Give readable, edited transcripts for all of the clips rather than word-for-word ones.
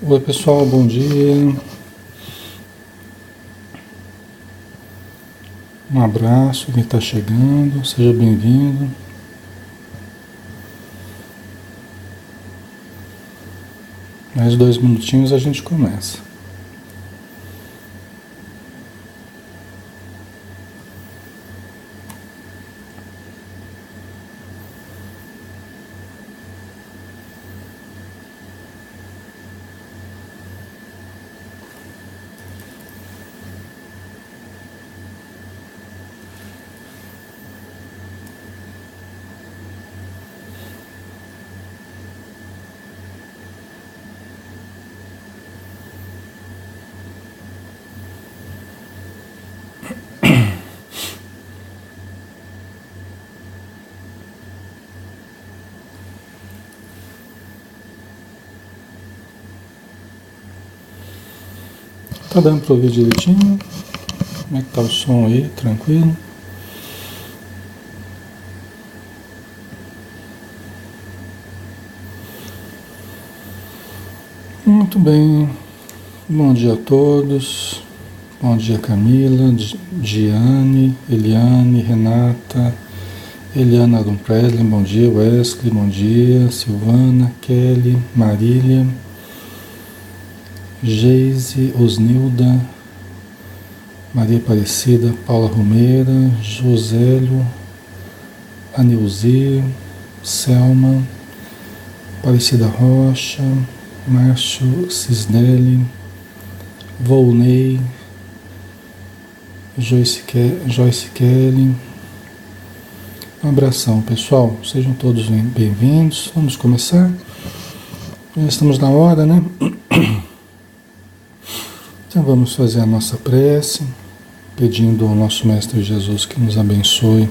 Oi pessoal, bom dia. Um abraço, quem está chegando, seja bem-vindo. Mais 2 minutinhos a gente começa. Tá dando para ouvir direitinho? Como é que tá o som aí? Tranquilo? Muito bem. Bom dia a todos. Bom dia Camila, Giane, Eliane, Renata, Eliana Dumprelli, bom dia Wesley, bom dia Silvana, Kelly, Marília, Geise, Osnilda, Maria Aparecida, Paula Romeira, Josélio, Anilzir, Selma, Aparecida Rocha, Márcio Cisnelli, Volney, Joyce Kelly. Um abração, pessoal. Sejam todos bem-vindos. Vamos começar. Já estamos na hora, né? Então vamos fazer a nossa prece, pedindo ao nosso Mestre Jesus que nos abençoe,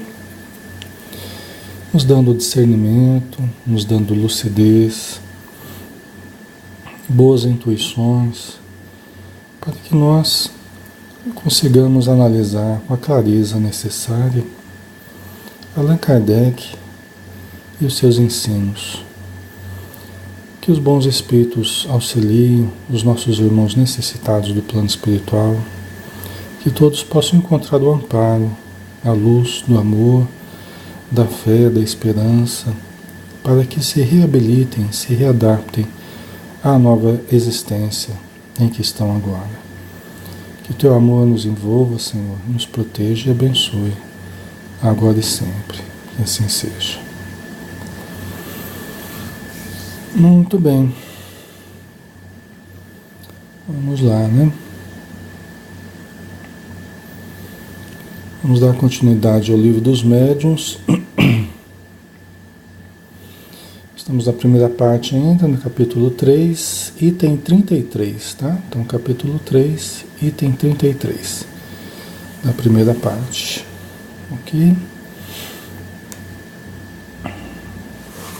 nos dando discernimento, nos dando lucidez, boas intuições, para que nós consigamos analisar com a clareza necessária Allan Kardec e os seus ensinos. Que os bons espíritos auxiliem os nossos irmãos necessitados do plano espiritual, que todos possam encontrar o amparo, a luz do amor, da fé, da esperança, para que se reabilitem, se readaptem à nova existência em que estão agora. Que o teu amor nos envolva, Senhor, nos proteja e abençoe, agora e sempre. Que assim seja. Muito bem. Vamos lá, né? Vamos dar continuidade ao Livro dos Médiuns. Estamos na primeira parte ainda, no capítulo 3, item 33, tá? Então, capítulo 3, item 33, da primeira parte. Ok?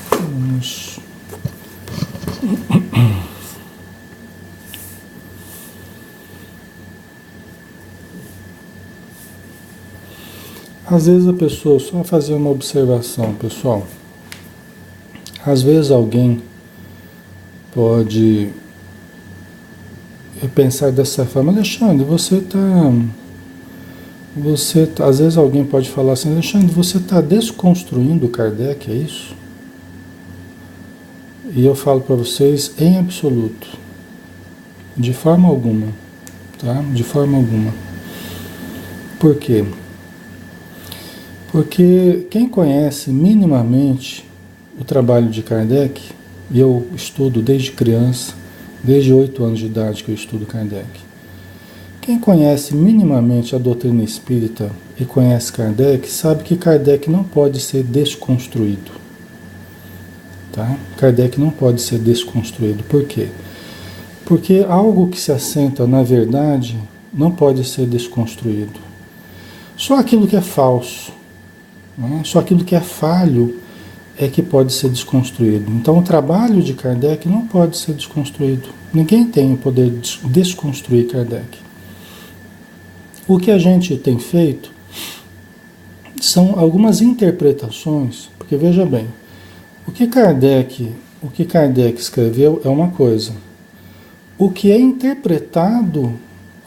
Vamos. Às vezes a pessoa, só fazer uma observação, pessoal. Às vezes alguém pode pensar dessa forma: Alexandre, às vezes alguém pode falar assim: Alexandre, você está desconstruindo Kardec, é isso? E eu falo para vocês, em absoluto, de forma alguma, tá? De forma alguma. Por quê? Porque quem conhece minimamente o trabalho de Kardec, e eu estudo desde criança, desde 8 anos de idade que eu estudo Kardec. Quem conhece minimamente a doutrina espírita e conhece Kardec, sabe que Kardec não pode ser desconstruído. Tá? Kardec não pode ser desconstruído. Por quê? Porque algo que se assenta na verdade não pode ser desconstruído. Só aquilo que é falso, né? Só aquilo que é falho é que pode ser desconstruído. Então o trabalho de Kardec não pode ser desconstruído. Ninguém tem o poder de desconstruir Kardec. O que a gente tem feito são algumas interpretações, porque veja bem, o que Kardec escreveu é uma coisa. O que é interpretado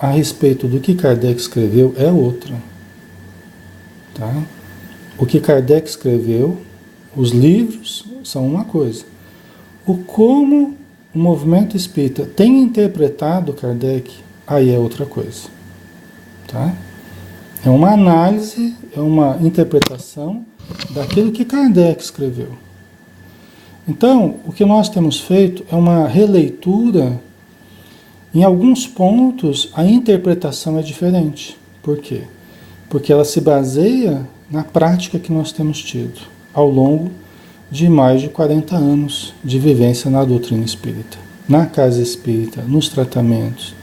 a respeito do que Kardec escreveu é outra. Tá? O que Kardec escreveu, os livros, são uma coisa. O como o movimento espírita tem interpretado Kardec, aí é outra coisa. Tá? É uma análise, é uma interpretação daquilo que Kardec escreveu. Então, o que nós temos feito é uma releitura. Em alguns pontos, a interpretação é diferente. Por quê? Porque ela se baseia na prática que nós temos tido ao longo de mais de 40 anos de vivência na doutrina espírita, na casa espírita, nos tratamentos,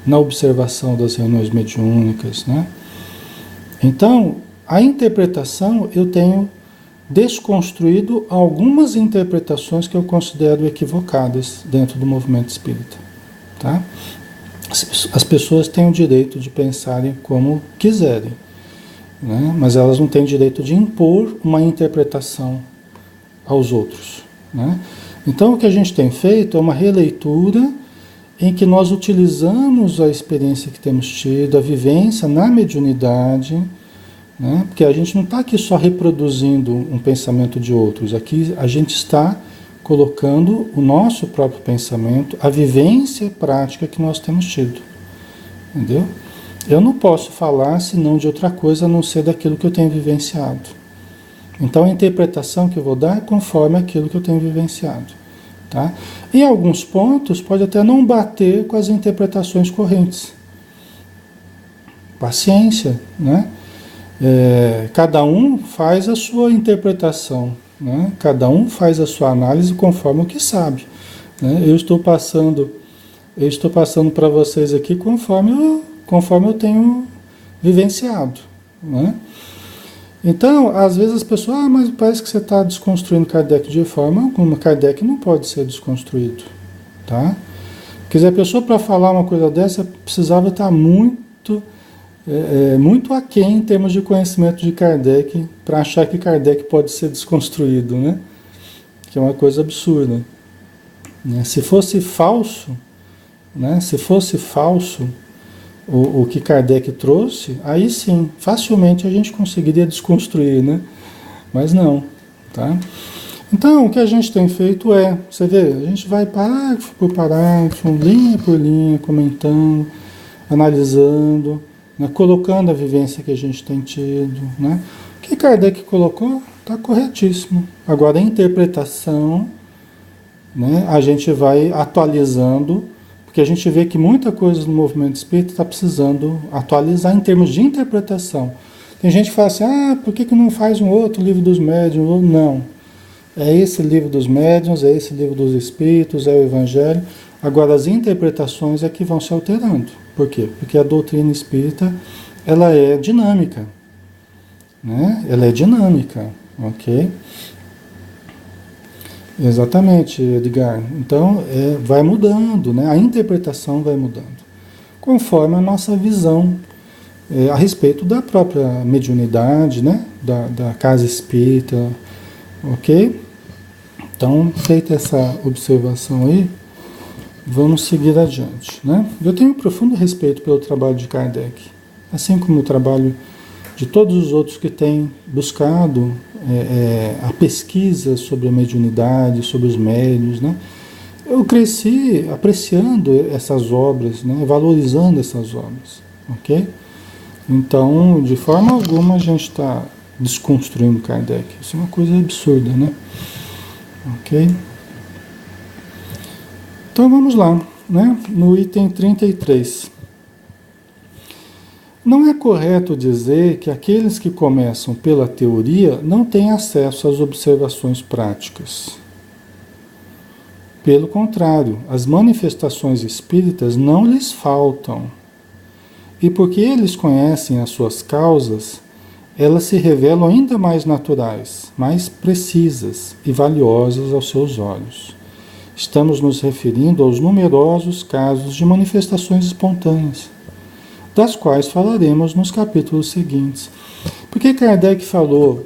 na observação das reuniões mediúnicas, né? Então, a interpretação, eu tenho desconstruído algumas interpretações que eu considero equivocadas dentro do movimento espírita. Tá? As pessoas têm o direito de pensarem como quiserem, né? Mas elas não têm o direito de impor uma interpretação aos outros, né? Então, o que a gente tem feito é uma releitura em que nós utilizamos a experiência que temos tido, a vivência na mediunidade, né? Porque a gente não está aqui só reproduzindo um pensamento de outros, aqui a gente está colocando o nosso próprio pensamento, a vivência prática que nós temos tido. Entendeu? Eu não posso falar senão de outra coisa a não ser daquilo que eu tenho vivenciado. Então a interpretação que eu vou dar é conforme aquilo que eu tenho vivenciado. Tá? Em alguns pontos pode até não bater com as interpretações correntes. Paciência, né? Cada um faz a sua interpretação. Né? Cada um faz a sua análise conforme o que sabe. Né? Eu estou passando para vocês aqui conforme eu tenho vivenciado. Né? Então, às vezes as pessoas, mas parece que você está desconstruindo Kardec de forma alguma. Kardec não pode ser desconstruído. Tá? Quer dizer, a pessoa para falar uma coisa dessa precisava estar muito aquém em termos de conhecimento de Kardec para achar que Kardec pode ser desconstruído, né? Que é uma coisa absurda. Né? Se fosse falso, né? Se fosse falso o que Kardec trouxe, aí sim, facilmente a gente conseguiria desconstruir, né? Mas não, tá? Então, o que a gente tem feito você vê, a gente vai parágrafo por parágrafo, linha por linha, comentando, analisando, né, colocando a vivência que a gente tem tido. Né? O que Kardec colocou está corretíssimo. Agora, a interpretação, né, a gente vai atualizando, porque a gente vê que muita coisa no movimento espírita está precisando atualizar em termos de interpretação. Tem gente que fala assim, por que não faz um outro livro dos médiuns? Não. É esse livro dos médiuns, é esse livro dos espíritos, é o Evangelho. Agora, as interpretações é que vão se alterando. Por quê? Porque a doutrina espírita, ela é dinâmica. Né? Ela é dinâmica, ok? Exatamente, Edgar. Então, vai mudando, né? A interpretação vai mudando. Conforme a nossa visão a respeito da própria mediunidade, né? Da casa espírita, ok? Então, feita essa observação aí, vamos seguir adiante, né? Eu tenho um profundo respeito pelo trabalho de Kardec, assim como o trabalho de todos os outros que têm buscado a pesquisa sobre a mediunidade, sobre os médiuns, né? Eu cresci apreciando essas obras, né? Valorizando essas obras, ok? Então, de forma alguma, a gente está desconstruindo Kardec. Isso é uma coisa absurda, né? Ok? Então vamos lá, né? No item 33. Não é correto dizer que aqueles que começam pela teoria não têm acesso às observações práticas. Pelo contrário, as manifestações espíritas não lhes faltam. E porque eles conhecem as suas causas, elas se revelam ainda mais naturais, mais precisas e valiosas aos seus olhos. Estamos nos referindo aos numerosos casos de manifestações espontâneas, das quais falaremos nos capítulos seguintes. Porque Kardec falou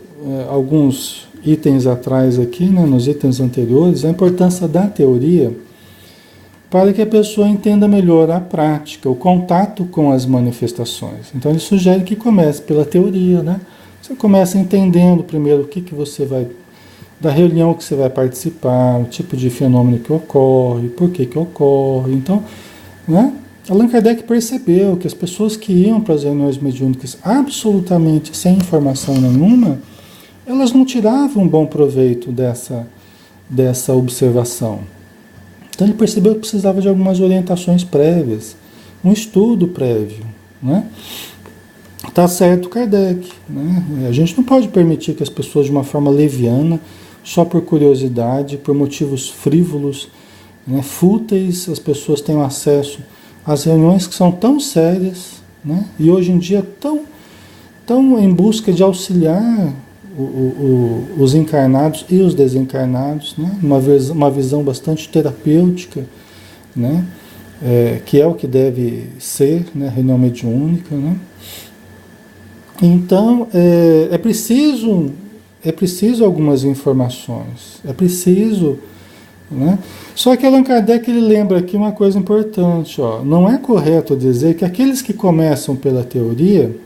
alguns itens atrás aqui, né, nos itens anteriores, a importância da teoria para que a pessoa entenda melhor a prática, o contato com as manifestações. Então ele sugere que comece pela teoria, né? Você começa entendendo primeiro o que, que você vai, da reunião que você vai participar, o tipo de fenômeno que ocorre, por que que ocorre. Então, né? Allan Kardec percebeu que as pessoas que iam para as reuniões mediúnicas absolutamente sem informação nenhuma, elas não tiravam um bom proveito dessa observação. Então ele percebeu que precisava de algumas orientações prévias, um estudo prévio, né? Tá certo, Kardec, né? A gente não pode permitir que as pessoas de uma forma leviana, só por curiosidade, por motivos frívolos, né, fúteis, as pessoas tenham acesso às reuniões que são tão sérias, né? E hoje em dia tão em busca de auxiliar os encarnados e os desencarnados, né? Uma visão bastante terapêutica, né? Que é o que deve ser, né? A reunião mediúnica, né? Então, é preciso algumas informações, é preciso, né? Só que Allan Kardec ele lembra aqui uma coisa importante, ó, não é correto dizer que aqueles que começam pela teoria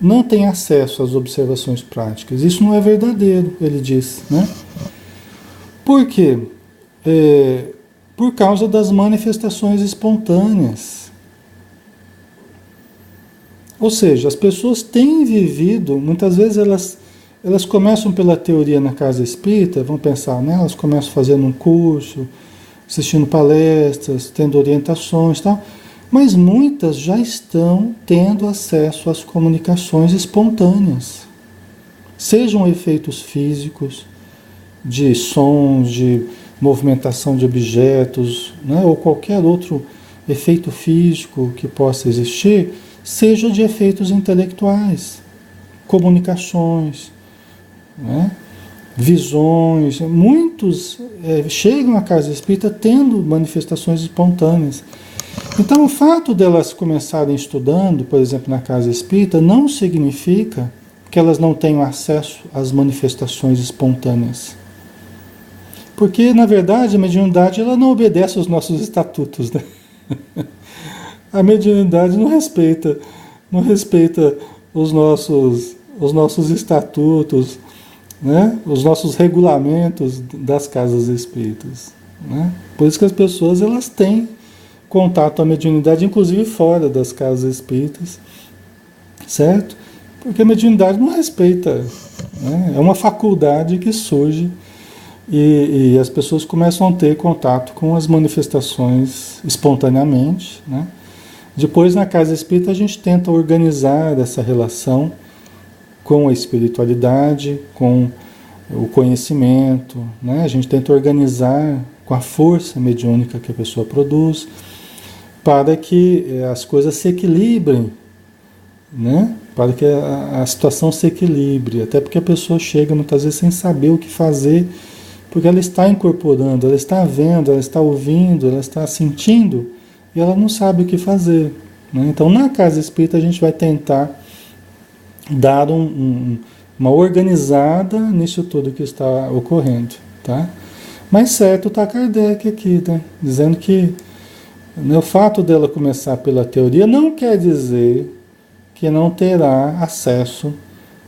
não têm acesso às observações práticas. Isso não é verdadeiro, ele diz, né? Por quê? Por causa das manifestações espontâneas. Ou seja, as pessoas têm vivido, muitas vezes elas começam pela teoria na casa espírita, vão pensar, né? Elas começam fazendo um curso, assistindo palestras, tendo orientações e tal, mas muitas já estão tendo acesso às comunicações espontâneas, sejam efeitos físicos, de sons, de movimentação de objetos, né? Ou qualquer outro efeito físico que possa existir, seja de efeitos intelectuais, comunicações, né? Visões. Muitos chegam à casa espírita tendo manifestações espontâneas. Então, o fato delas começarem estudando, por exemplo, na casa espírita, não significa que elas não tenham acesso às manifestações espontâneas. Porque, na verdade, a mediunidade ela não obedece aos nossos estatutos, né? A mediunidade não respeita os nossos estatutos, né? Os nossos regulamentos das casas espíritas, né? Por isso que as pessoas elas têm contato com a mediunidade, inclusive fora das casas espíritas, certo? Porque a mediunidade não respeita, né? É uma faculdade que surge e as pessoas começam a ter contato com as manifestações espontaneamente, né? Depois, na casa espírita, a gente tenta organizar essa relação com a espiritualidade, com o conhecimento, né? A gente tenta organizar com a força mediúnica que a pessoa produz, para que as coisas se equilibrem, né? Para que a situação se equilibre, até porque a pessoa chega muitas vezes sem saber o que fazer, porque ela está incorporando, ela está vendo, ela está ouvindo, ela está sentindo, e ela não sabe o que fazer, né? Então, na casa espírita, a gente vai tentar dar uma organizada nisso tudo que está ocorrendo, tá? Mas certo está Kardec aqui, né? Dizendo que, né, o fato dela começar pela teoria não quer dizer que não terá acesso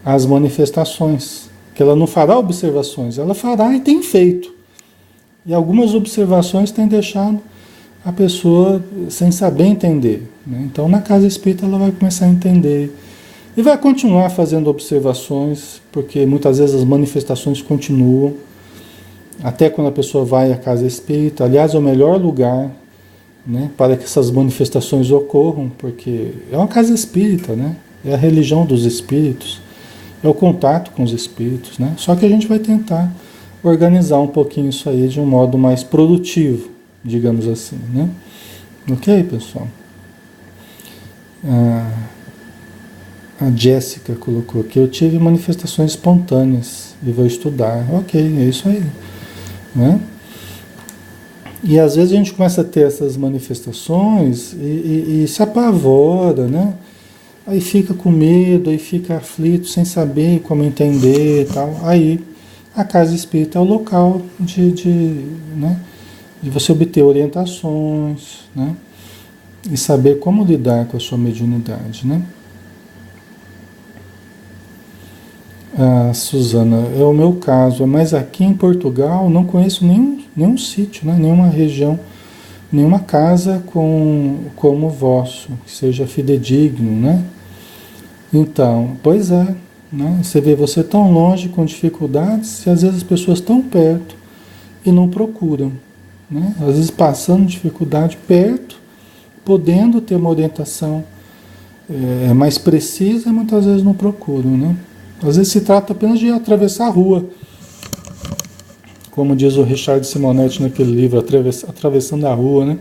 às manifestações, que ela não fará observações, ela fará e tem feito. E algumas observações têm deixado a pessoa sem saber entender, né? Então, na casa espírita, ela vai começar a entender e vai continuar fazendo observações, porque muitas vezes as manifestações continuam, até quando a pessoa vai à casa espírita. Aliás, é o melhor lugar, né, para que essas manifestações ocorram, porque é uma casa espírita, né? É a religião dos espíritos, é o contato com os espíritos, né? Só que a gente vai tentar organizar um pouquinho isso aí de um modo mais produtivo, digamos assim, né? Ok, pessoal? A Jéssica colocou aqui, eu tive manifestações espontâneas e vou estudar. Ok, é isso aí, né? E às vezes a gente começa a ter essas manifestações e se apavora, né? Aí fica com medo, aí fica aflito, sem saber como entender e tal. Aí a casa espírita é o local né, de você obter orientações, né? E saber como lidar com a sua mediunidade, né? Ah, Suzana, é o meu caso, mas aqui em Portugal não conheço nenhum sítio, né? Nenhuma região, nenhuma casa como o vosso, que seja fidedigno, né? Então, pois é, né? Você vê você tão longe com dificuldades e às vezes as pessoas tão perto e não procuram, né? Às vezes passando dificuldade perto, podendo ter uma orientação mais precisa, e muitas vezes não procuram, né? Às vezes se trata apenas de atravessar a rua, como diz o Richard Simonetti naquele livro, Atravessando a Rua, né?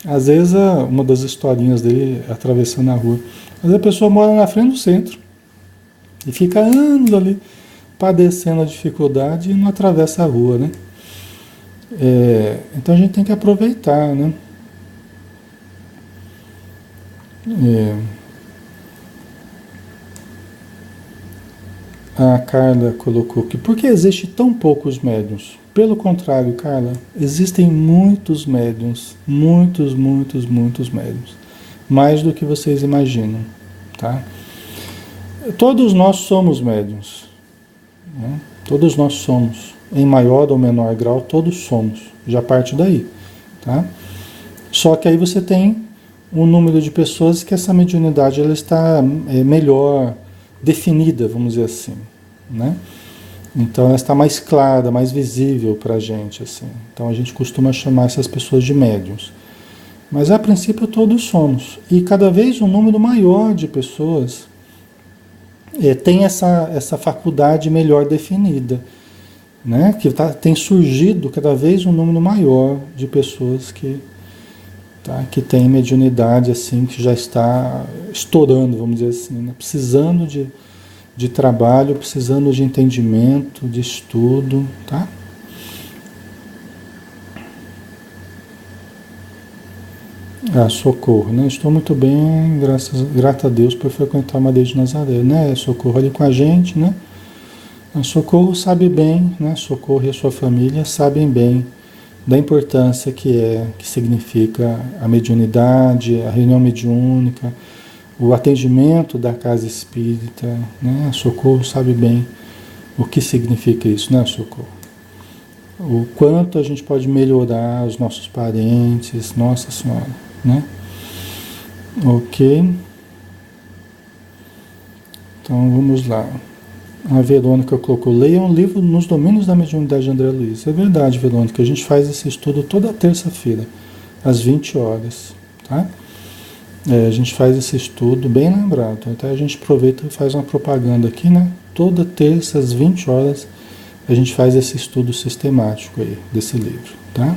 Às vezes uma das historinhas dele é Atravessando a Rua. Às vezes a pessoa mora na frente do centro e fica anos ali padecendo a dificuldade e não atravessa a rua, né? Então a gente tem que aproveitar, né? A Carla colocou que por que existe tão poucos médiuns? Pelo contrário, Carla, existem muitos médiuns, muitos médiuns, mais do que vocês imaginam, tá? Todos nós somos médiuns, né? Todos nós somos, em maior ou menor grau, todos somos, já parte daí, tá? Só que aí você tem um número de pessoas que essa mediunidade ela está melhor definida, vamos dizer assim, né? Então ela está mais clara, mais visível para a gente, assim. Então a gente costuma chamar essas pessoas de médiuns. Mas a princípio todos somos. E cada vez um número maior de pessoas tem essa faculdade melhor definida, né? Que tem surgido cada vez um número maior de pessoas que tem mediunidade, assim, que já está estourando, vamos dizer assim, né? Precisando de trabalho, precisando de entendimento, de estudo, tá? Socorro, né? Estou muito bem, grata a Deus por frequentar Maria de Nazaré, né? Socorro ali com a gente, né? A Socorro sabe bem, né? Socorro e a sua família sabem bem da importância que significa a mediunidade, a reunião mediúnica, o atendimento da casa espírita, né? A Socorro sabe bem o que significa isso, né, Socorro? O quanto a gente pode melhorar os nossos parentes, Nossa Senhora, né? Ok. Então vamos lá. A Verônica colocou, leia um livro nos domínios da mediunidade de André Luiz. É verdade, Verônica, a gente faz esse estudo toda terça-feira, às 20 horas, tá? A gente faz esse estudo, bem lembrado, até a gente aproveita e faz uma propaganda aqui, né? Toda terça, às 20 horas, a gente faz esse estudo sistemático aí, desse livro, tá?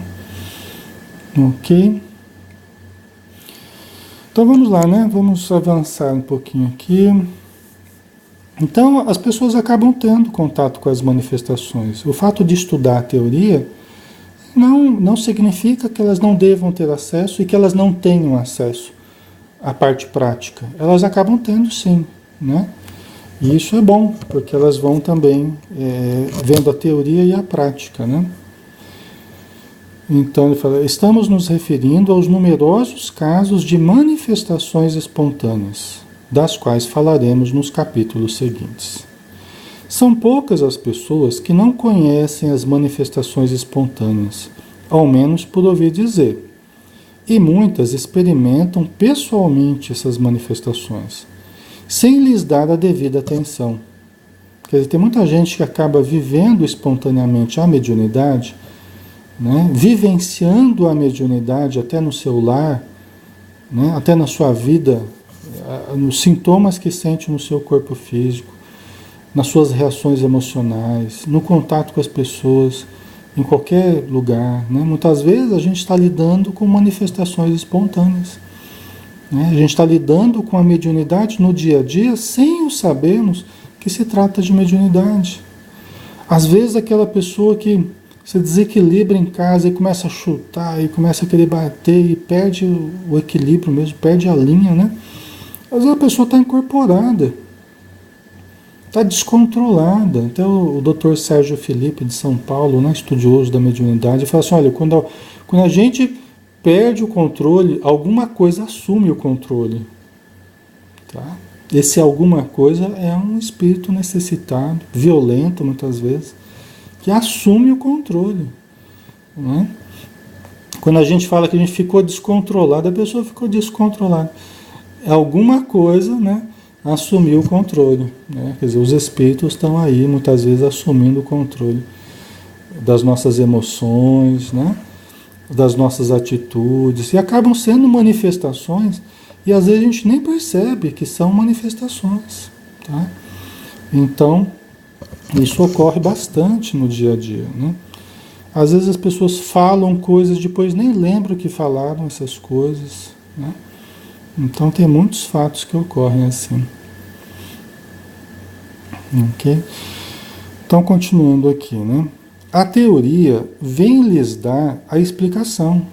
Ok? Então vamos lá, né? Vamos avançar um pouquinho aqui. Então, as pessoas acabam tendo contato com as manifestações. O fato de estudar a teoria não significa que elas não devam ter acesso e que elas não tenham acesso à parte prática. Elas acabam tendo sim, né? E isso é bom, porque elas vão também vendo a teoria e a prática, né? Então ele fala, estamos nos referindo aos numerosos casos de manifestações espontâneas, das quais falaremos nos capítulos seguintes. São poucas as pessoas que não conhecem as manifestações espontâneas, ao menos por ouvir dizer, e muitas experimentam pessoalmente essas manifestações, sem lhes dar a devida atenção. Quer dizer, tem muita gente que acaba vivendo espontaneamente a mediunidade, né, vivenciando a mediunidade até no seu lar, né, até na sua vida, nos sintomas que sente no seu corpo físico, nas suas reações emocionais, no contato com as pessoas, em qualquer lugar, né? Muitas vezes a gente está lidando com manifestações espontâneas, né? A gente está lidando com a mediunidade no dia a dia sem o sabermos que se trata de mediunidade. Às vezes aquela pessoa que se desequilibra em casa e começa a chutar e começa a querer bater e perde o equilíbrio mesmo, perde a linha, né? Às vezes a pessoa está incorporada. Está descontrolada. Então o Dr. Sérgio Felipe de São Paulo, né, estudioso da mediunidade, fala assim, olha, quando a gente perde o controle, alguma coisa assume o controle. Tá? Esse alguma coisa é um espírito necessitado, violento muitas vezes, que assume o controle. Né? Quando a gente fala que a gente ficou descontrolado, a pessoa ficou descontrolada. Alguma coisa, né, assumiu o controle. Né? Quer dizer, os espíritos estão aí muitas vezes assumindo o controle das nossas emoções, né? Das nossas atitudes, e acabam sendo manifestações, e às vezes a gente nem percebe que são manifestações. Tá? Então, isso ocorre bastante no dia a dia. Né? Às vezes as pessoas falam coisas, depois nem lembram que falaram essas coisas. Né? Então tem muitos fatos que ocorrem assim. Ok? Então, continuando aqui, né? A teoria vem lhes dar a explicação.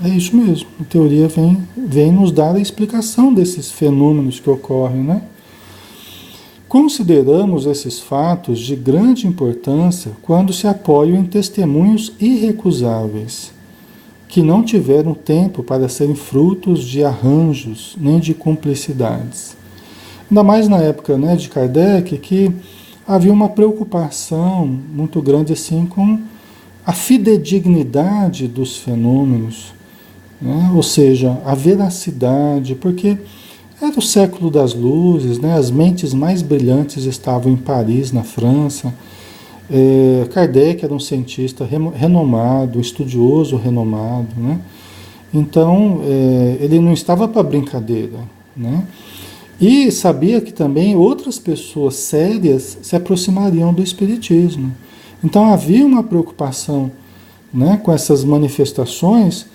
É isso mesmo. A teoria vem nos dar a explicação desses fenômenos que ocorrem, né? Consideramos esses fatos de grande importância quando se apoiam em testemunhos irrecusáveis, que não tiveram tempo para serem frutos de arranjos nem de cumplicidades. Ainda mais na época, né, de Kardec, que havia uma preocupação muito grande assim com a fidedignidade dos fenômenos, né? Ou seja, a veracidade, porque era o século das luzes, né? As mentes mais brilhantes estavam em Paris, na França. Kardec era um cientista renomado, estudioso renomado, né? Então, ele não estava para brincadeira, né? E sabia que também outras pessoas sérias se aproximariam do Espiritismo. Então havia uma preocupação, né, com essas manifestações,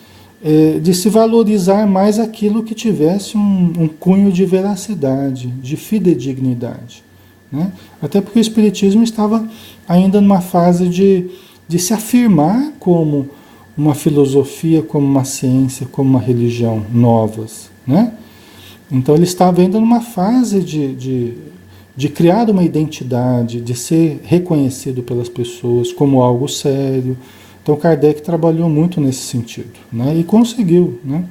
de se valorizar mais aquilo que tivesse um cunho de veracidade, de fidedignidade. Né? Até porque o Espiritismo estava ainda numa fase de se afirmar como uma filosofia, como uma ciência, como uma religião novas, né? Então ele estava ainda numa fase de criar uma identidade, de ser reconhecido pelas pessoas como algo sério. Então Kardec trabalhou muito nesse sentido, né? E conseguiu, né?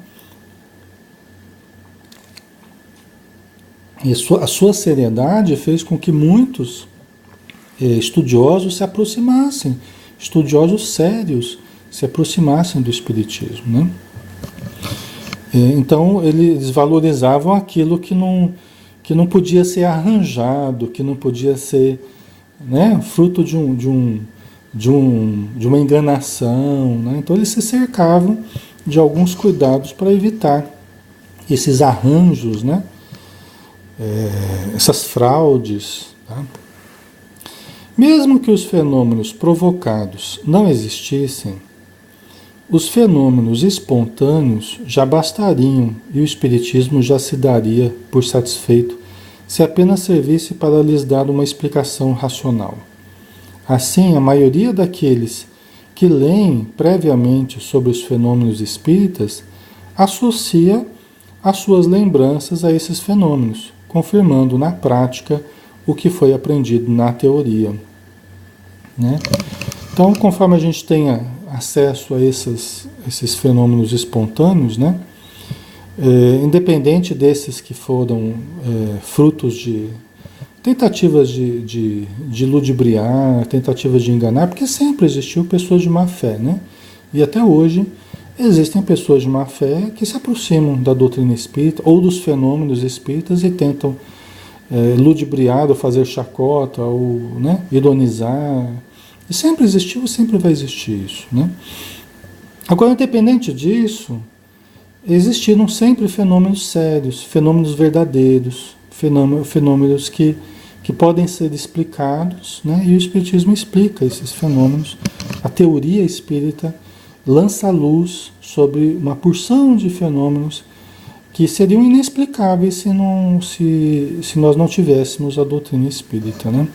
E a sua seriedade fez com que muitos estudiosos se aproximassem, estudiosos sérios se aproximassem do Espiritismo, né? Então eles valorizavam aquilo que não podia ser arranjado, que não podia ser, né, fruto de uma enganação, né? Então eles se cercavam de alguns cuidados para evitar esses arranjos, né? Essas fraudes. Tá? Mesmo que os fenômenos provocados não existissem, os fenômenos espontâneos já bastariam e o Espiritismo já se daria por satisfeito se apenas servisse para lhes dar uma explicação racional. Assim, a maioria daqueles que leem previamente sobre os fenômenos espíritas associa as suas lembranças a esses fenômenos, confirmando na prática o que foi aprendido na teoria. Né? Então, conforme a gente tenha acesso a esses fenômenos espontâneos, né? Independente desses que foram frutos de tentativas de ludibriar, tentativas de enganar, porque sempre existiu pessoas de má fé, né? E até hoje existem pessoas de má fé que se aproximam da doutrina espírita ou dos fenômenos espíritas e tentam ludibriar ou fazer chacota ou, né, ironizar. E sempre existiu e sempre vai existir isso, né? Agora, independente disso, existiram sempre fenômenos sérios, fenômenos verdadeiros, fenômenos que podem ser explicados, né? E o Espiritismo explica esses fenômenos. A teoria espírita lança luz sobre uma porção de fenômenos que seriam inexplicáveis se nós não tivéssemos a doutrina espírita, né?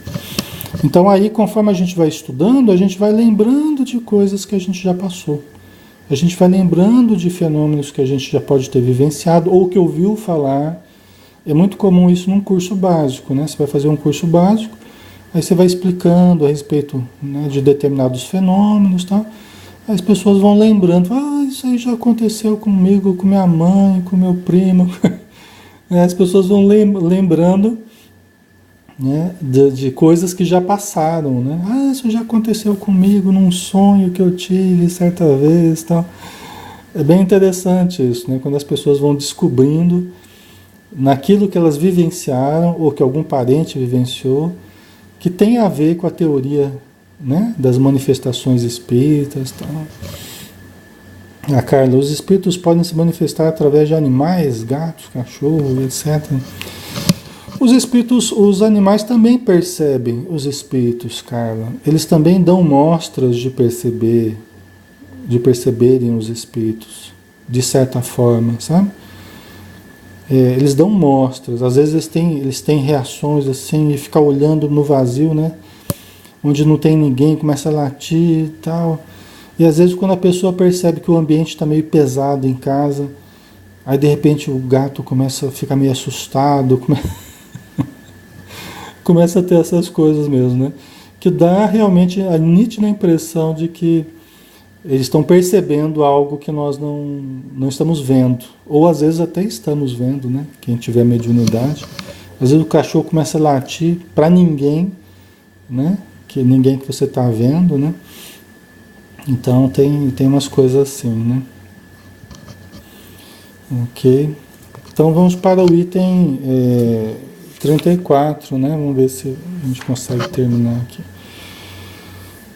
Então aí, conforme a gente vai estudando, a gente vai lembrando de coisas que a gente já passou. A gente vai lembrando de fenômenos que a gente já pode ter vivenciado ou que ouviu falar, É muito comum isso num curso básico, né? Você vai fazer um curso básico, aí você vai explicando a respeito, né, de determinados fenômenos, tá? Aí as pessoas vão lembrando, isso aí já aconteceu comigo, com minha mãe, com meu primo. As pessoas vão lembrando, né, de coisas que já passaram, né? Isso já aconteceu comigo num sonho que eu tive certa vez, tal. É bem interessante isso, né? Quando as pessoas vão descobrindo naquilo que elas vivenciaram ou que algum parente vivenciou, que tem a ver com a teoria, né, das manifestações espíritas, tal. Carla, os espíritos podem se manifestar através de animais, gatos, cachorros, etc. Os espíritos, os animais também percebem os espíritos, Carla. Eles também dão mostras de perceberem os espíritos, de certa forma, sabe? Eles dão mostras, às vezes eles têm reações assim, e ficar olhando no vazio, né? Onde não tem ninguém, começa a latir e tal. E às vezes quando a pessoa percebe que o ambiente está meio pesado em casa, aí de repente o gato começa a ficar meio assustado, começa a ter essas coisas mesmo, né? Que dá realmente a nítida impressão de que eles estão percebendo algo que nós não estamos vendo. Ou às vezes até estamos vendo, né? Quem tiver mediunidade. Às vezes o cachorro começa a latir para ninguém, né? Que ninguém que você está vendo, né? Então tem umas coisas assim, né? Ok. Então vamos para o item 34, né? Vamos ver se a gente consegue terminar aqui.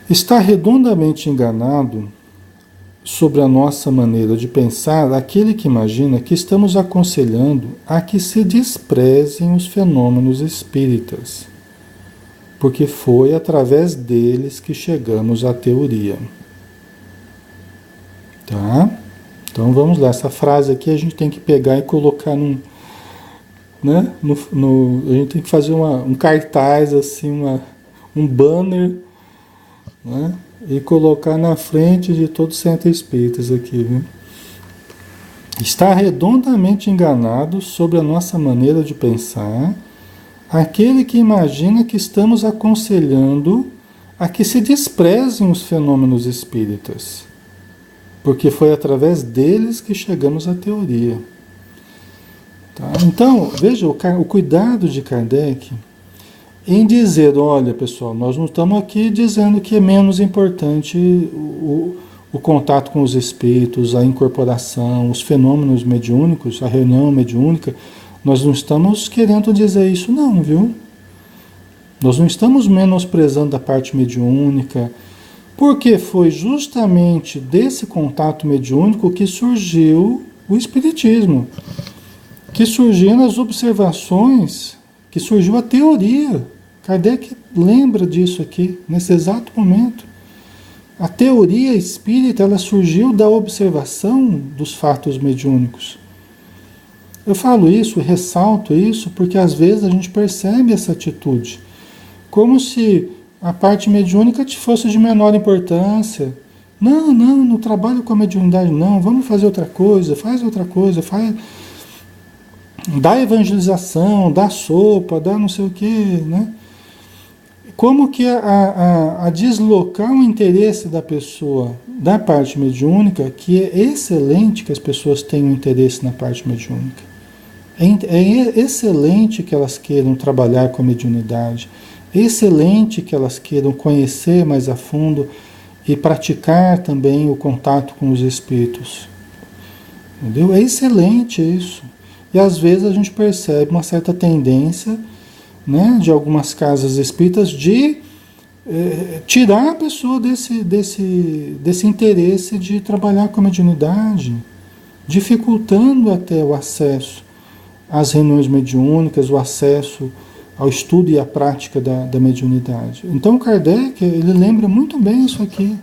Está redondamente enganado sobre a nossa maneira de pensar aquele que imagina que estamos aconselhando a que se desprezem os fenômenos espíritas, porque foi através deles que chegamos à teoria. Tá? Então vamos lá, essa frase aqui a gente tem que pegar e colocar né? A gente tem que fazer um cartaz, assim, um banner, né? E colocar na frente de todos os centros espíritas aqui, viu? Está redondamente enganado sobre a nossa maneira de pensar aquele que imagina que estamos aconselhando a que se desprezem os fenômenos espíritas, porque foi através deles que chegamos à teoria. Tá? Então, veja o cuidado de Kardec em dizer, olha pessoal, nós não estamos aqui dizendo que é menos importante o contato com os espíritos, a incorporação, os fenômenos mediúnicos, a reunião mediúnica, nós não estamos querendo dizer isso não, viu? Nós não estamos menosprezando a parte mediúnica, porque foi justamente desse contato mediúnico que surgiu o espiritismo, que surgiu nas observações, que surgiu a teoria. Kardec lembra disso aqui, nesse exato momento. A teoria espírita, ela surgiu da observação dos fatos mediúnicos. Eu falo isso, ressalto isso, porque às vezes a gente percebe essa atitude, como se a parte mediúnica fosse de menor importância. Não trabalho com a mediunidade, não, vamos fazer outra coisa, faz dá evangelização, dá sopa, dá não sei o quê, né? Como que a deslocar o interesse da pessoa da parte mediúnica, que é excelente que as pessoas tenham interesse na parte mediúnica. É excelente que elas queiram trabalhar com a mediunidade. É excelente que elas queiram conhecer mais a fundo e praticar também o contato com os espíritos. Entendeu? É excelente isso. E às vezes a gente percebe uma certa tendência, né, de algumas casas espíritas de tirar a pessoa desse interesse de trabalhar com a mediunidade, dificultando até o acesso às reuniões mediúnicas, o acesso ao estudo e à prática da mediunidade. Então Kardec, ele lembra muito bem isso aqui.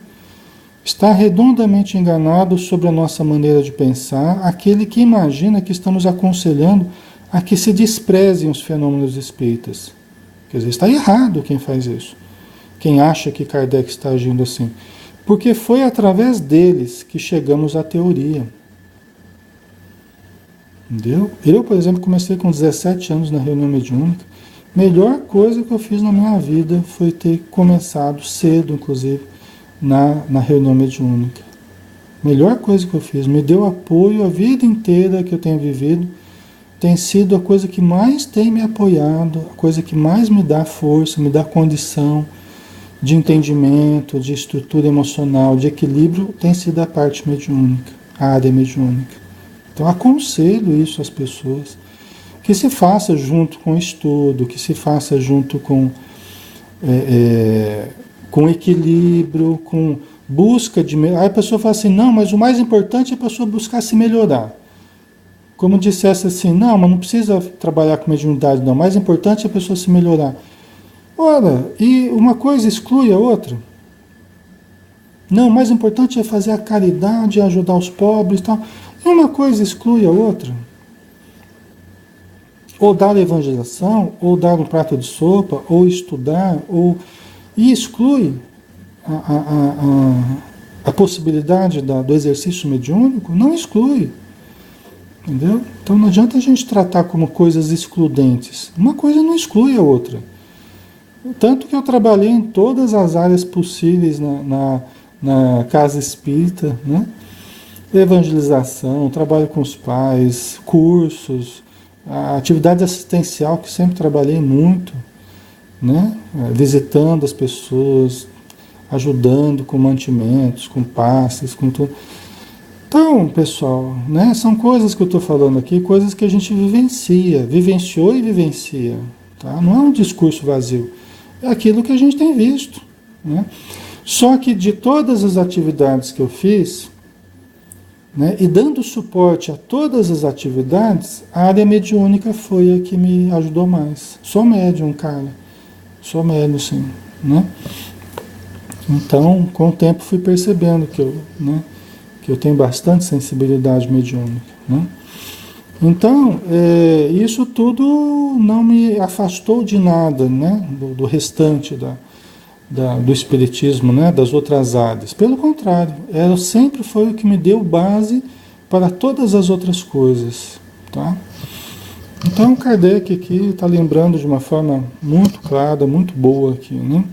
Está redondamente enganado sobre a nossa maneira de pensar aquele que imagina que estamos aconselhando a que se desprezem os fenômenos espíritas. Quer dizer, está errado quem faz isso. Quem acha que Kardec está agindo assim. Porque foi através deles que chegamos à teoria. Entendeu? Eu, por exemplo, comecei com 17 anos na reunião mediúnica. Melhor coisa que eu fiz na minha vida foi ter começado cedo, inclusive, na reunião mediúnica. Melhor coisa que eu fiz. Me deu apoio a vida inteira que eu tenho vivido. Tem sido a coisa que mais tem me apoiado, a coisa que mais me dá força, me dá condição de entendimento, de estrutura emocional, de equilíbrio, tem sido a parte mediúnica, a área mediúnica. Então, aconselho isso às pessoas, que se faça junto com estudo, que se faça junto com equilíbrio, com busca de... Aí a pessoa fala assim, não, mas o mais importante é a pessoa buscar se melhorar. Como dissesse assim, não, mas não precisa trabalhar com mediunidade, não. O mais importante é a pessoa se melhorar. Ora, e uma coisa exclui a outra? Não, o mais importante é fazer a caridade, ajudar os pobres e tal. E uma coisa exclui a outra? Ou dar evangelização, ou dar um prato de sopa, ou estudar, e exclui a possibilidade do exercício mediúnico? Não exclui. Entendeu? Então não adianta a gente tratar como coisas excludentes. Uma coisa não exclui a outra. Tanto que eu trabalhei em todas as áreas possíveis na casa espírita, né? Evangelização, trabalho com os pais, cursos, a atividade assistencial que sempre trabalhei muito, né? Visitando as pessoas, ajudando com mantimentos, com passes, com tudo. Então, pessoal, né, são coisas que eu estou falando aqui, coisas que a gente vivenciou e vivencia. Tá? Não é um discurso vazio, é aquilo que a gente tem visto. Né? Só que de todas as atividades que eu fiz, né, e dando suporte a todas as atividades, a área mediúnica foi a que me ajudou mais. Sou médium, Carla. Sou médium, sim. Né? Então, com o tempo fui percebendo que eu tenho bastante sensibilidade mediúnica. Né? Então, isso tudo não me afastou de nada, né? do restante do espiritismo, né? Das outras áreas. Pelo contrário, ela sempre foi o que me deu base para todas as outras coisas. Tá? Então, Kardec aqui está lembrando de uma forma muito clara, muito boa aqui, né?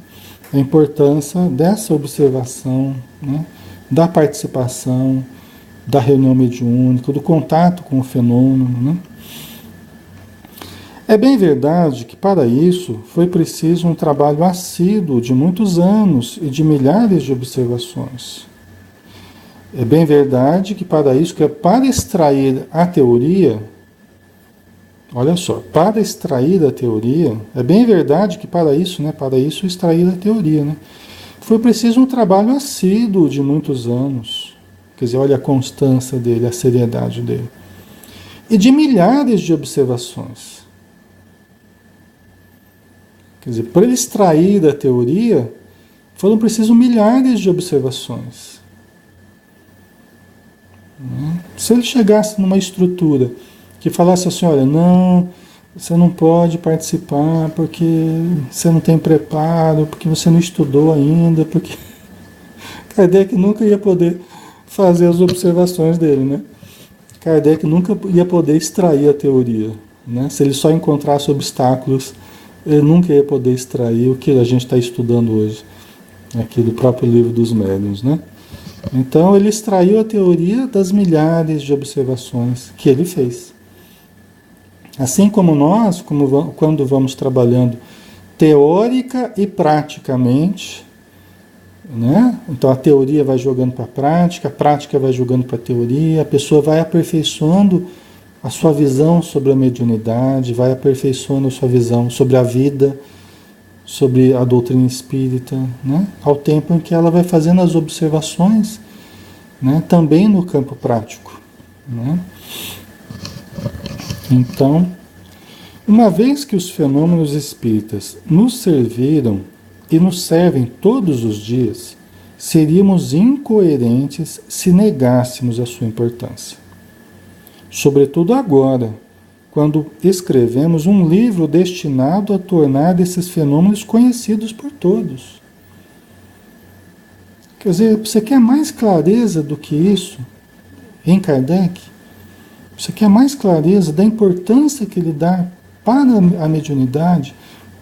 A importância dessa observação, né? Da participação, da reunião mediúnica, do contato com o fenômeno. Né? É bem verdade que para isso foi preciso um trabalho assíduo de muitos anos e de milhares de observações. É bem verdade que para isso, que é para extrair a teoria, olha só, para extrair a teoria, é bem verdade que para isso, né, para isso extrair a teoria, né? Foi preciso um trabalho assíduo de muitos anos. Quer dizer, olha a constância dele, a seriedade dele. E de milhares de observações. Quer dizer, para ele extrair da teoria, foram precisos milhares de observações. Se ele chegasse numa estrutura que falasse assim, olha, não, você não pode participar porque você não tem preparo, porque você não estudou ainda, porque Kardec nunca ia poder fazer as observações dele, né? Kardec nunca ia poder extrair a teoria, né? Se ele só encontrasse obstáculos, ele nunca ia poder extrair o que a gente está estudando hoje, aqui do próprio livro dos médiuns, né? Então ele extraiu a teoria das milhares de observações que ele fez. Assim como nós, quando vamos trabalhando teórica e praticamente, né? Então a teoria vai jogando para a prática vai jogando para a teoria, a pessoa vai aperfeiçoando a sua visão sobre a mediunidade, vai aperfeiçoando a sua visão sobre a vida, sobre a doutrina espírita, né? Ao tempo em que ela vai fazendo as observações, né? Também no campo prático, né? Então, uma vez que os fenômenos espíritas nos serviram e nos servem todos os dias, seríamos incoerentes se negássemos a sua importância. Sobretudo agora, quando escrevemos um livro destinado a tornar esses fenômenos conhecidos por todos. Quer dizer, você quer mais clareza do que isso em Kardec? Você quer mais clareza da importância que ele dá para a mediunidade,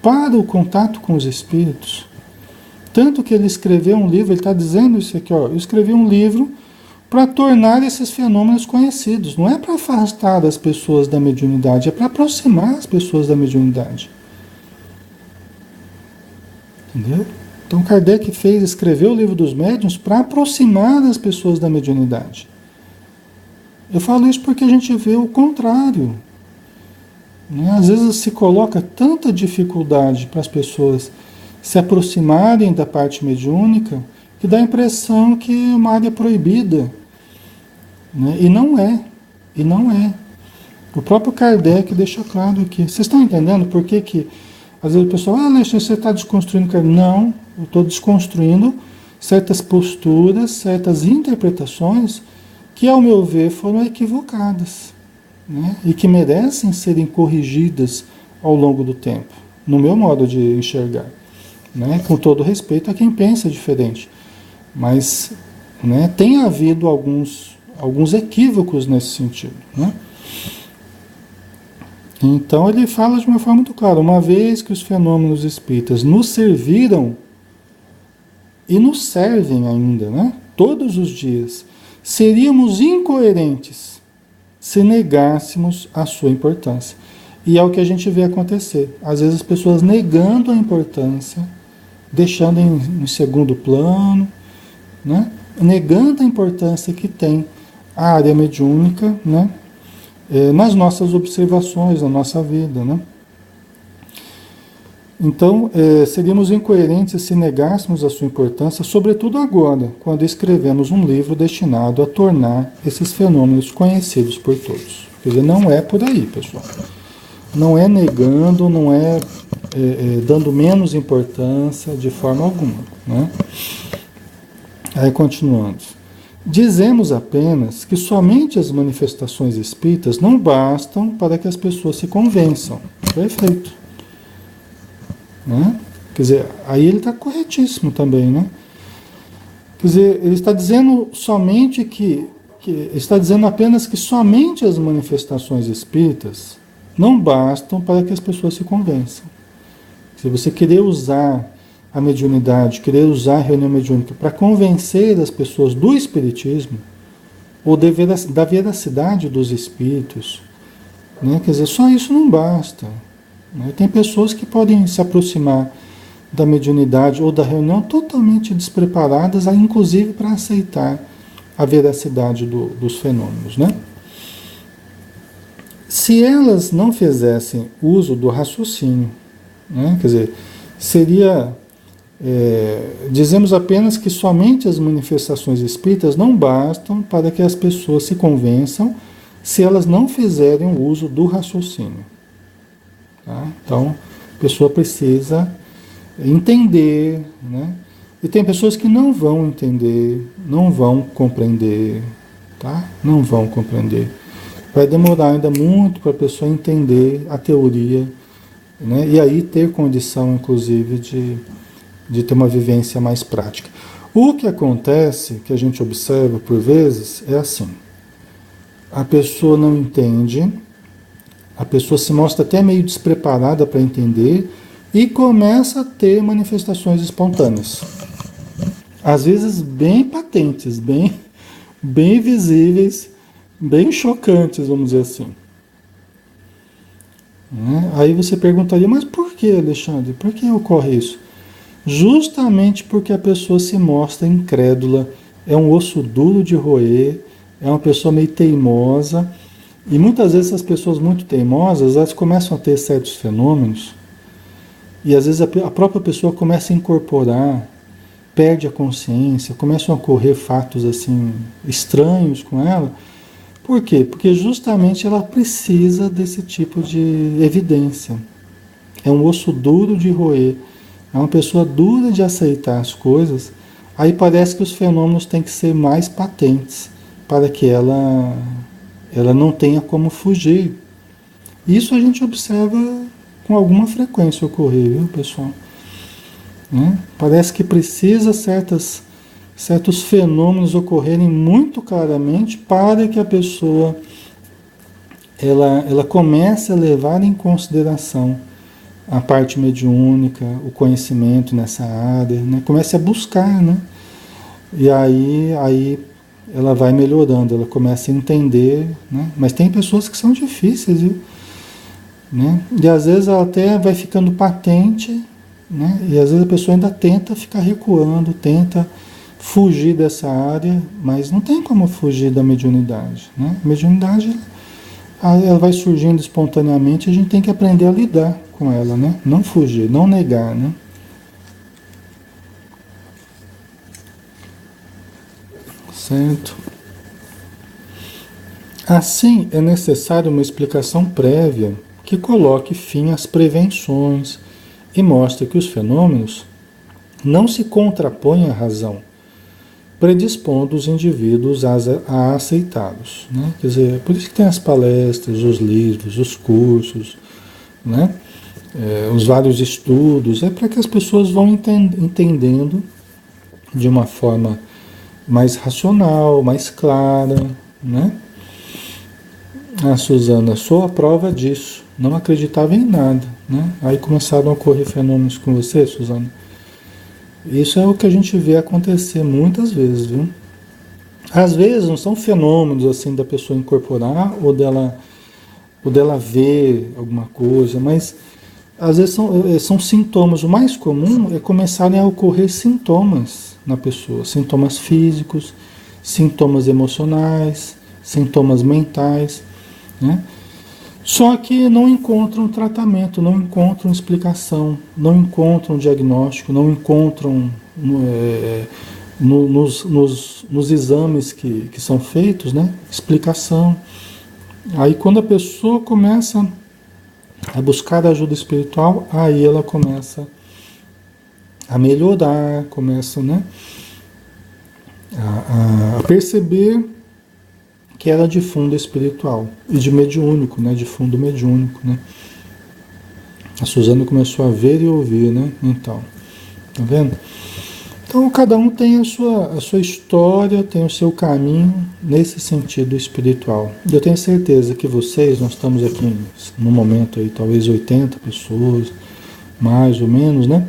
para o contato com os espíritos. Tanto que ele escreveu um livro, ele está dizendo isso aqui, ó, eu escrevi um livro para tornar esses fenômenos conhecidos. Não é para afastar as pessoas da mediunidade, é para aproximar as pessoas da mediunidade. Entendeu? Então Kardec escreveu o livro dos médiuns para aproximar as pessoas da mediunidade. Eu falo isso porque a gente vê o contrário. Né? Às vezes se coloca tanta dificuldade para as pessoas se aproximarem da parte mediúnica que dá a impressão que é uma área proibida. Né? E não é. E não é. O próprio Kardec deixa claro aqui. Vocês estão entendendo por que às vezes o pessoal, Alexandre, você está desconstruindo Kardec? Não, eu estou desconstruindo certas posturas, certas interpretações que, ao meu ver, foram equivocadas, né? E que merecem serem corrigidas ao longo do tempo, no meu modo de enxergar, né? Com todo respeito a quem pensa diferente. Mas, né, tem havido alguns equívocos nesse sentido, né? Então ele fala de uma forma muito clara, uma vez que os fenômenos espíritas nos serviram e nos servem ainda, né, todos os dias, seríamos incoerentes se negássemos a sua importância. E é o que a gente vê acontecer. Às vezes as pessoas negando a importância, deixando em segundo plano, né, negando a importância que tem a área mediúnica, né, nas nossas observações, na nossa vida, né? Então, seríamos incoerentes se negássemos a sua importância, sobretudo agora, quando escrevemos um livro destinado a tornar esses fenômenos conhecidos por todos. Quer dizer, não é por aí, pessoal. Não é negando, não é, dando menos importância de forma alguma, né? Aí, continuando. Dizemos apenas que somente as manifestações espíritas não bastam para que as pessoas se convençam. Perfeito. Né? Quer dizer, aí ele está corretíssimo também, né? Quer dizer, ele está dizendo somente está dizendo apenas que somente as manifestações espíritas não bastam para que as pessoas se convençam. Se você querer usar a mediunidade, querer usar a reunião mediúnica para convencer as pessoas do espiritismo ou da veracidade dos espíritos, né? Quer dizer, só isso não basta. Né? Tem pessoas que podem se aproximar da mediunidade ou da reunião totalmente despreparadas, inclusive para aceitar a veracidade dos fenômenos, né? Se elas não fizessem uso do raciocínio, né? Quer dizer, seria... dizemos apenas que somente as manifestações espíritas não bastam para que as pessoas se convençam se elas não fizerem o uso do raciocínio. Tá? Então, a pessoa precisa entender, né? E tem pessoas que não vão entender, não vão compreender, tá? Não vão compreender. Vai demorar ainda muito para a pessoa entender a teoria, né? E aí ter condição, inclusive, de ter uma vivência mais prática. O que acontece, que a gente observa por vezes, é assim. A pessoa não entende, a pessoa se mostra até meio despreparada para entender e começa a ter manifestações espontâneas. Às vezes bem patentes, bem visíveis, bem chocantes, vamos dizer assim. Aí você perguntaria, mas por que, Alexandre? Por que ocorre isso? Justamente porque a pessoa se mostra incrédula, é um osso duro de roer, é uma pessoa meio teimosa, e muitas vezes as pessoas muito teimosas, elas começam a ter certos fenômenos, e às vezes a própria pessoa começa a incorporar, perde a consciência, começam a ocorrer fatos assim estranhos com ela. Por quê? Porque justamente ela precisa desse tipo de evidência. É um osso duro de roer. É uma pessoa dura de aceitar as coisas, aí parece que os fenômenos têm que ser mais patentes para que ela não tenha como fugir. Isso a gente observa com alguma frequência ocorrer, viu, pessoal? Né? Parece que precisa certos fenômenos ocorrerem muito claramente para que a pessoa ela começa a levar em consideração a parte mediúnica, o conhecimento nessa área, né? Começa a buscar, né? E aí ela vai melhorando, ela começa a entender, né? Mas tem pessoas que são difíceis, viu? Né? E às vezes ela até vai ficando patente, né? E às vezes a pessoa ainda tenta ficar recuando, tenta fugir dessa área, mas não tem como fugir da mediunidade, né? A mediunidade, ela vai surgindo espontaneamente, a gente tem que aprender a lidar com ela, né? Não fugir, não negar, né? Certo? Assim, é necessária uma explicação prévia que coloque fim às prevenções e mostre que os fenômenos não se contrapõem à razão, predispondo os indivíduos a aceitá-los, né? Quer dizer, por isso que tem as palestras, os livros, os cursos, né? Os vários estudos, é para que as pessoas vão entendendo de uma forma mais racional, mais clara, né? Ah, Suzana, sou a prova disso. Não acreditava em nada, né? Aí começaram a ocorrer fenômenos com você, Suzana. Isso é o que a gente vê acontecer muitas vezes, viu? Às vezes não são fenômenos assim da pessoa incorporar ou dela ver alguma coisa, mas às vezes são sintomas. O mais comum é começarem a ocorrer sintomas na pessoa, sintomas físicos, sintomas emocionais, sintomas mentais, né? Só que não encontram tratamento, não encontram explicação, não encontram diagnóstico, não encontram nos exames que são feitos, né, explicação. Aí quando a pessoa começa a buscar ajuda espiritual, aí ela começa a melhorar, começa, né, a perceber que era de fundo espiritual e de mediúnico, né, de fundo mediúnico, né. A Suzana começou a ver e ouvir, né, então, tá vendo? Então cada um tem a sua história, tem o seu caminho nesse sentido espiritual. Eu tenho certeza que vocês, nós estamos aqui no momento aí, talvez 80 pessoas, mais ou menos, né?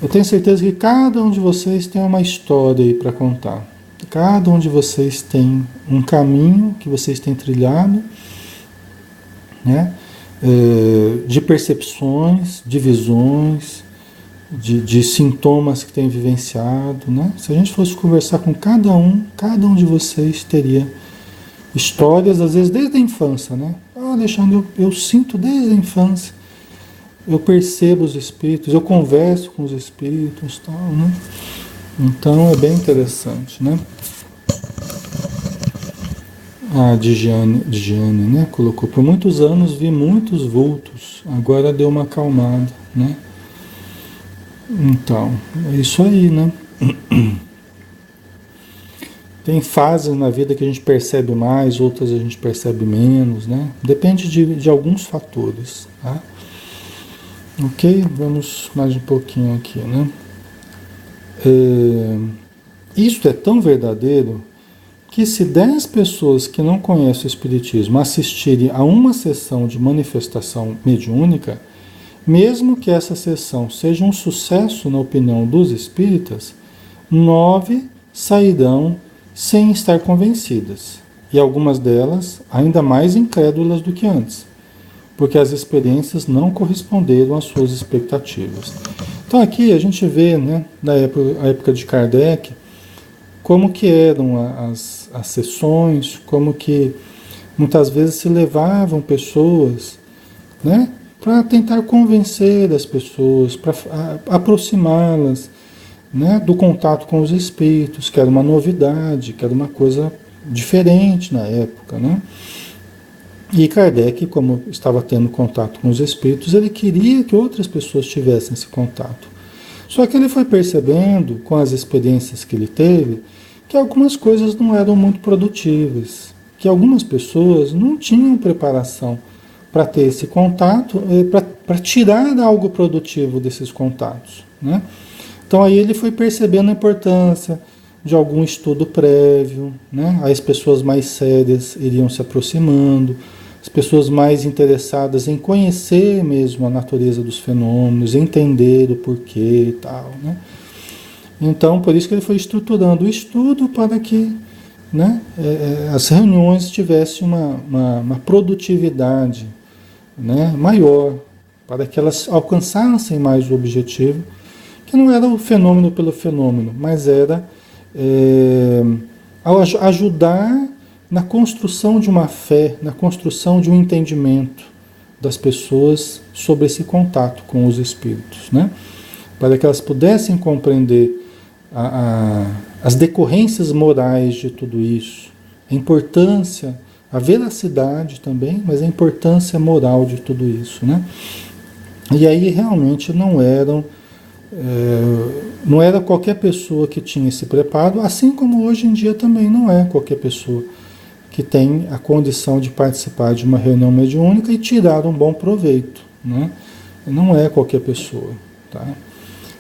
Eu tenho certeza que cada um de vocês tem uma história aí para contar. Cada um de vocês tem um caminho que vocês têm trilhado, né? De percepções, de visões, de sintomas que tem vivenciado, né? Se a gente fosse conversar com cada um de vocês teria histórias, às vezes desde a infância, né? Ah, Alexandre, eu sinto desde a infância, eu percebo os espíritos, eu converso com os espíritos, tal, né? Então é bem interessante, né? A Digiane, né? Colocou, por muitos anos vi muitos vultos, agora deu uma acalmada, né? Então, é isso aí, né? Tem fases na vida que a gente percebe mais, outras a gente percebe menos, né? Depende de alguns fatores, tá? Ok? Vamos mais um pouquinho aqui, né? Isto é tão verdadeiro que se 10 pessoas que não conhecem o Espiritismo assistirem a uma sessão de manifestação mediúnica, mesmo que essa sessão seja um sucesso na opinião dos espíritas, 9 sairão sem estar convencidas, e algumas delas ainda mais incrédulas do que antes, porque as experiências não corresponderam às suas expectativas. Então aqui a gente vê, né, na época de Kardec, como que eram as sessões, como que muitas vezes se levavam pessoas, né, para tentar convencer as pessoas, para aproximá-las, né, do contato com os espíritos, que era uma novidade, que era uma coisa diferente na época, né? E Kardec, como estava tendo contato com os espíritos, ele queria que outras pessoas tivessem esse contato. Só que ele foi percebendo, com as experiências que ele teve, que algumas coisas não eram muito produtivas, que algumas pessoas não tinham preparação para ter esse contato, para tirar algo produtivo desses contatos, né? Então aí ele foi percebendo a importância de algum estudo prévio, né? Aí as pessoas mais sérias iriam se aproximando, as pessoas mais interessadas em conhecer mesmo a natureza dos fenômenos, entender o porquê e tal, né? Então, por isso que ele foi estruturando o estudo para que, né, as reuniões tivessem uma produtividade, né, maior, para que elas alcançassem mais o objetivo, que não era o fenômeno pelo fenômeno, mas era ajudar na construção de uma fé, na construção de um entendimento das pessoas sobre esse contato com os espíritos, né? Para que elas pudessem compreender as decorrências morais de tudo isso, a importância, a veracidade também, mas a importância moral de tudo isso, né? E aí realmente não era qualquer pessoa que tinha esse preparo, assim como hoje em dia também não é qualquer pessoa que tem a condição de participar de uma reunião mediúnica e tirar um bom proveito, né? Não é qualquer pessoa, tá?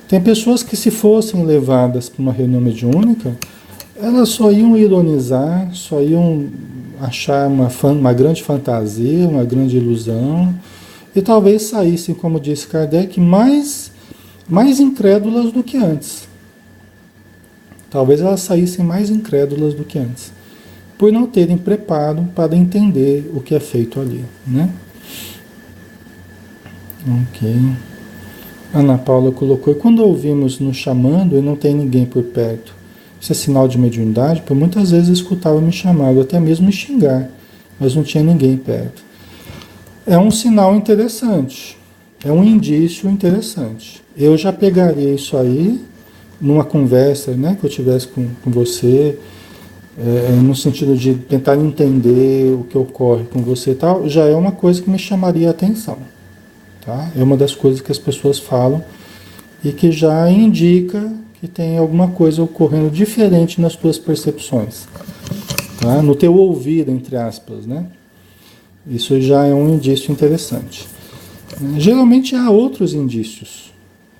Tem pessoas que, se fossem levadas para uma reunião mediúnica, elas só iam ironizar, só iam achar uma grande fantasia, uma grande ilusão, e talvez saíssem, como disse Kardec, mais incrédulas do que antes. Talvez elas saíssem mais incrédulas do que antes, por não terem preparo para entender o que é feito ali, né? Ok. Ana Paula colocou: e quando ouvimos nos chamando e não tem ninguém por perto, isso é sinal de mediunidade? Por muitas vezes eu escutava me chamar, até mesmo me xingar, mas não tinha ninguém perto. É um sinal interessante, é um indício interessante. Eu já pegaria isso aí numa conversa, né, que eu tivesse com você, no sentido de tentar entender o que ocorre com você e tal, já é uma coisa que me chamaria a atenção. Tá? É uma das coisas que as pessoas falam e que já indica que tem alguma coisa ocorrendo diferente nas tuas percepções, tá? No teu ouvido, entre aspas, né? Isso já é um indício interessante. Geralmente há outros indícios,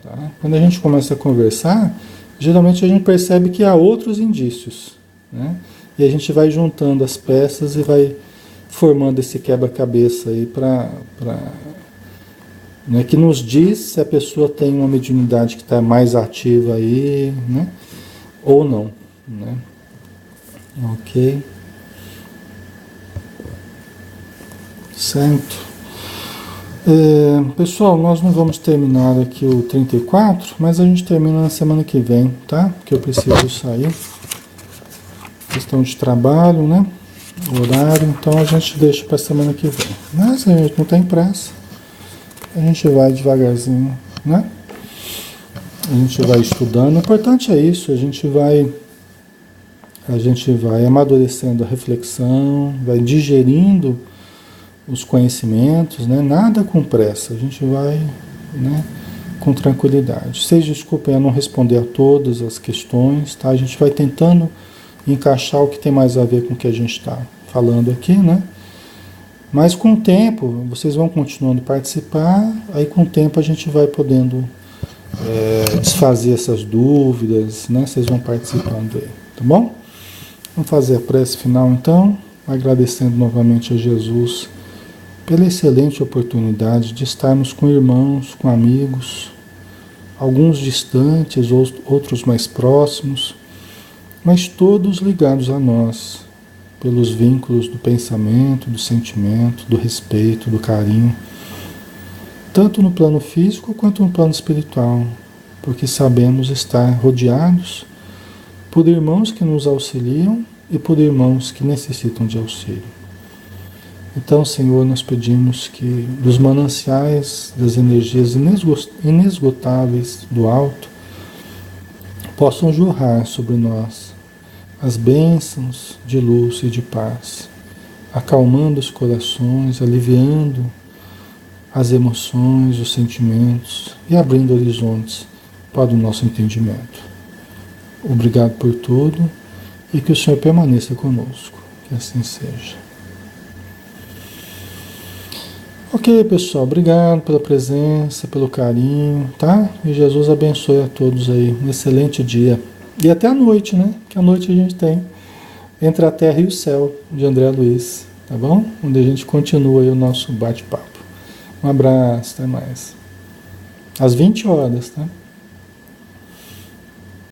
tá? Quando a gente começa a conversar, geralmente a gente percebe que há outros indícios, né? E a gente vai juntando as peças e vai formando esse quebra-cabeça aí né, que nos diz se a pessoa tem uma mediunidade que está mais ativa aí, né, ou não, né? Ok. Certo. Pessoal, nós não vamos terminar aqui o 34, mas a gente termina na semana que vem, tá? Porque eu preciso sair. Questão de trabalho, né? Horário, então a gente deixa para a semana que vem. Mas a gente não tem pressa. A gente vai devagarzinho, né? A gente vai estudando. O importante é isso, a gente vai amadurecendo a reflexão, vai digerindo os conhecimentos, né? Nada com pressa, a gente vai, né, com tranquilidade. Vocês desculpem eu não responder a todas as questões, tá? A gente vai tentando encaixar o que tem mais a ver com o que a gente está falando aqui, né? Mas com o tempo, vocês vão continuando a participar, aí com o tempo a gente vai podendo desfazer essas dúvidas, né? Vocês vão participando aí, tá bom? Vamos fazer a prece final então, agradecendo novamente a Jesus pela excelente oportunidade de estarmos com irmãos, com amigos, alguns distantes, outros mais próximos, mas todos ligados a nós, pelos vínculos do pensamento, do sentimento, do respeito, do carinho, tanto no plano físico quanto no plano espiritual, porque sabemos estar rodeados por irmãos que nos auxiliam e por irmãos que necessitam de auxílio. Então, Senhor, nós pedimos que dos mananciais das energias inesgotáveis do alto possam jorrar sobre nós as bênçãos de luz e de paz, acalmando os corações, aliviando as emoções, os sentimentos e abrindo horizontes para o nosso entendimento. Obrigado por tudo e que o Senhor permaneça conosco. Que assim seja. Ok, pessoal, obrigado pela presença, pelo carinho, tá? E Jesus abençoe a todos aí. Um excelente dia. E até a noite, né? Que a noite a gente tem Entre a Terra e o Céu, de André Luiz. tá bom? Onde a gente continua aí o nosso bate-papo. Um abraço, até mais. Às 20 horas, tá?